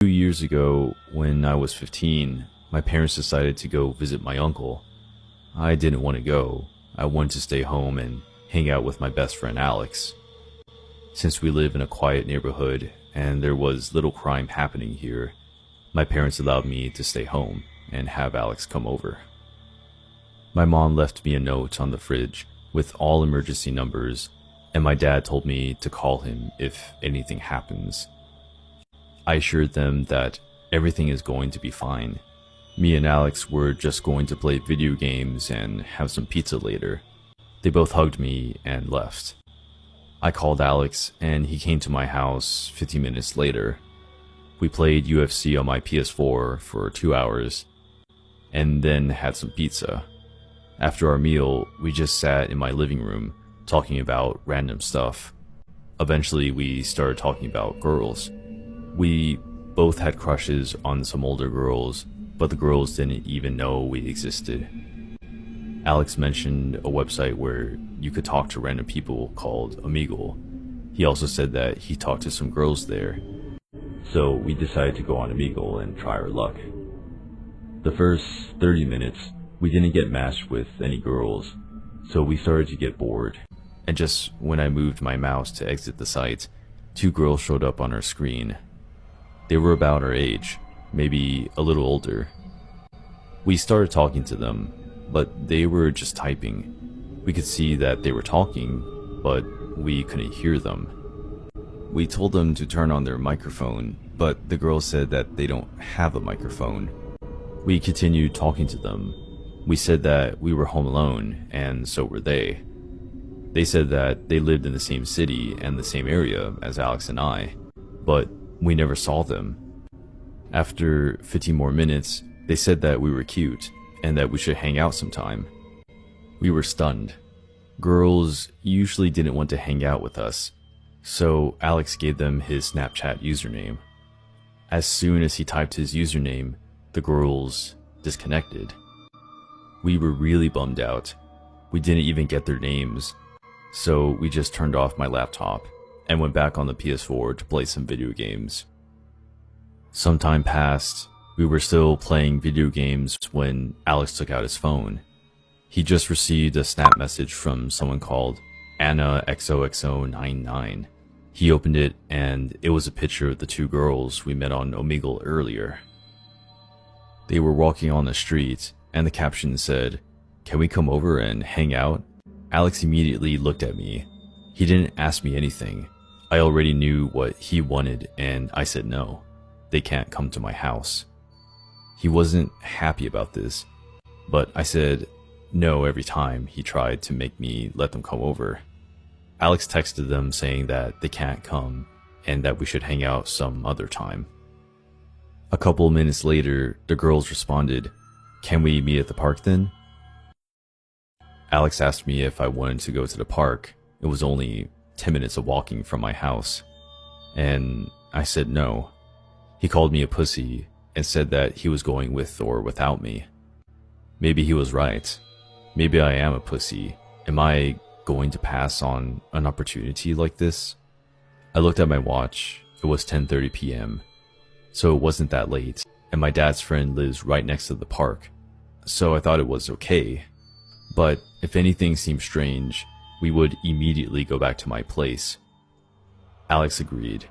2 years ago, when I was 15, my parents decided to go visit my uncle. I didn't want to go. I wanted to stay home and hang out with my best friend Alex. Since we live in a quiet neighborhood and there was little crime happening here, my parents allowed me to stay home and have Alex come over. My mom left me a note on the fridge with all emergency numbers, and my dad told me to call him if anything happens. I assured them that everything is going to be fine. Me and Alex were just going to play video games and have some pizza later. They both hugged me and left. I called Alex and he came to my house 15 minutes later. We played UFC on my PS4 for 2 hours and then had some pizza. After our meal, we just sat in my living room talking about random stuff. Eventually, we started talking about girls. We both had crushes on some older girls, but the girls didn't even know we existed. Alex mentioned a website where you could talk to random people called Omegle. He also said that he talked to some girls there. So we decided to go on Omegle and try our luck. The first 30 minutes, we didn't get matched with any girls, so we started to get bored. And just when I moved my mouse to exit the site, 2 girls showed up on our screen. They were about our age, maybe a little older. We started talking to them, but they were just typing. We could see that they were talking, but we couldn't hear them. We told them to turn on their microphone, but the girls said that they don't have a microphone. We continued talking to them. We said that we were home alone, and so were they. They said that they lived in the same city and the same area as Alex and I, but we never saw them. After 15 more minutes, they said that we were cute and that we should hang out sometime. We were stunned. Girls usually didn't want to hang out with us, so Alex gave them his Snapchat username. As soon as he typed his username, the girls disconnected. We were really bummed out. We didn't even get their names, so we just turned off my laptop and went back on the PS4 to play some video games. Some time passed. We were still playing video games when Alex took out his phone. He just received a snap message from someone called AnnaXOXO99. He opened it and it was a picture of the 2 girls we met on Omegle earlier. They were walking on the street and the caption said, "Can we come over and hang out?" Alex immediately looked at me. He didn't ask me anything. I already knew what he wanted and I said no. They can't come to my house. He wasn't happy about this, but I said no every time he tried to make me let them come over. Alex texted them saying that they can't come and that we should hang out some other time. A couple minutes later, the girls responded, "Can we meet at the park then?" Alex asked me if I wanted to go to the park. It was only 10 minutes of walking from my house, and I said no. He called me a pussy and said that he was going with or without me. Maybe he was right. Maybe I am a pussy. Am I going to pass on an opportunity like this? I looked at my watch. It was 10:30 p.m., so it wasn't that late, and my dad's friend lives right next to the park, so I thought it was okay. But if anything seemed strange, we would immediately go back to my place. Alex agreed.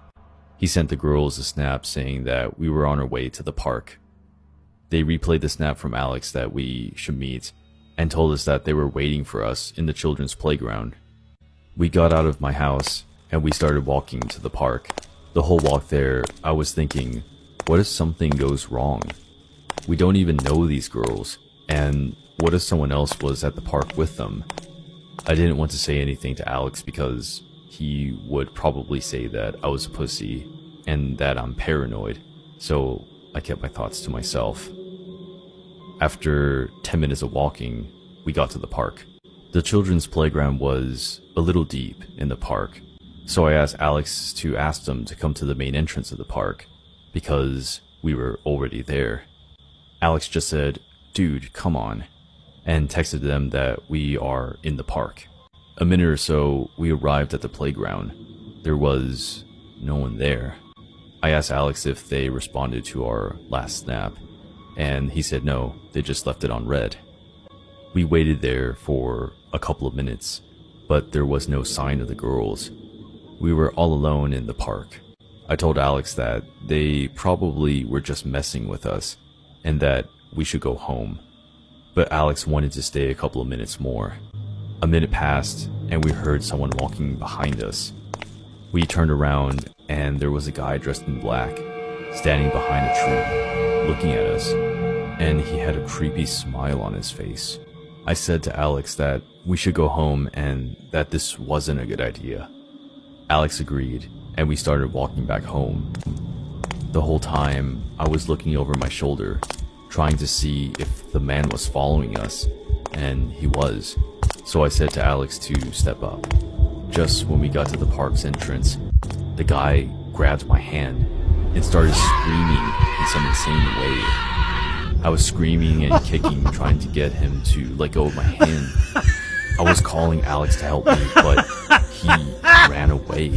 He sent the girls a snap saying that we were on our way to the park. They replayed the snap from Alex that we should meet and told us that they were waiting for us in the children's playground. We got out of my house and we started walking to the park. The whole walk there, I was thinking, what if something goes wrong? We don't even know these girls, and what if someone else was at the park with them? I didn't want to say anything to Alex because he would probably say that I was a pussy and that I'm paranoid, so I kept my thoughts to myself. After 10 minutes of walking, we got to the park. The children's playground was a little deep in the park, so I asked Alex to ask them to come to the main entrance of the park because we were already there. Alex just said, "Dude, come on," and texted them that we are in the park. A minute or so, we arrived at the playground. There was no one there. I asked Alex if they responded to our last snap, and he said no, they just left it on red. We waited there for a couple of minutes, but there was no sign of the girls. We were all alone in the park. I told Alex that they probably were just messing with us and that we should go home. But Alex wanted to stay a couple of minutes more. A minute passed and we heard someone walking behind us. We turned around and there was a guy dressed in black, standing behind a tree, looking at us, and he had a creepy smile on his face. I said to Alex that we should go home and that this wasn't a good idea. Alex agreed, and we started walking back home. The whole time, I was looking over my shoulder, trying to see if the man was following us, and he was. So I said to Alex to step up. Just when we got to the park's entrance, the guy grabbed my hand and started screaming in some insane way. I was screaming and kicking, trying to get him to let go of my hand. I was calling Alex to help me, but he ran away.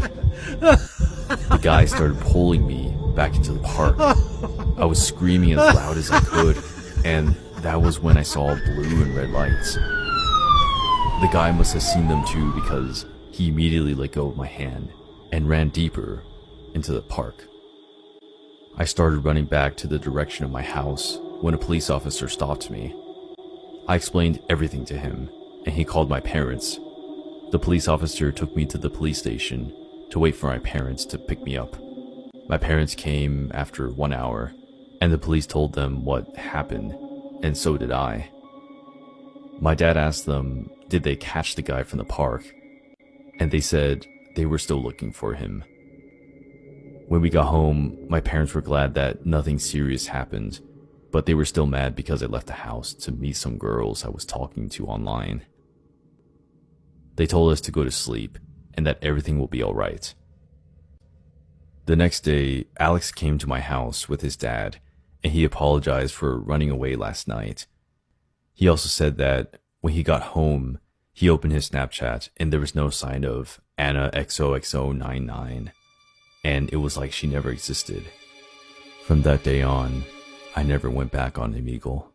The guy started pulling me back into the park. I was screaming as loud as I could, and that was when I saw blue and red lights. The guy must have seen them too, because he immediately let go of my hand and ran deeper into the park. I started running back to the direction of my house when a police officer stopped me. I explained everything to him, and he called my parents. The police officer took me to the police station to wait for my parents to pick me up. My parents came after 1 hour, and the police told them what happened, and so did I. My dad asked them, did they catch the guy from the park? And they said they were still looking for him. When we got home, my parents were glad that nothing serious happened, but they were still mad because I left the house to meet some girls I was talking to online. They told us to go to sleep and that everything will be alright. The next day, Alex came to my house with his dad, and he apologized for running away last night. He also said that when he got home, he opened his Snapchat and there was no sign of Anna XOXO99, and it was like she never existed. From that day on, I never went back on Omegle.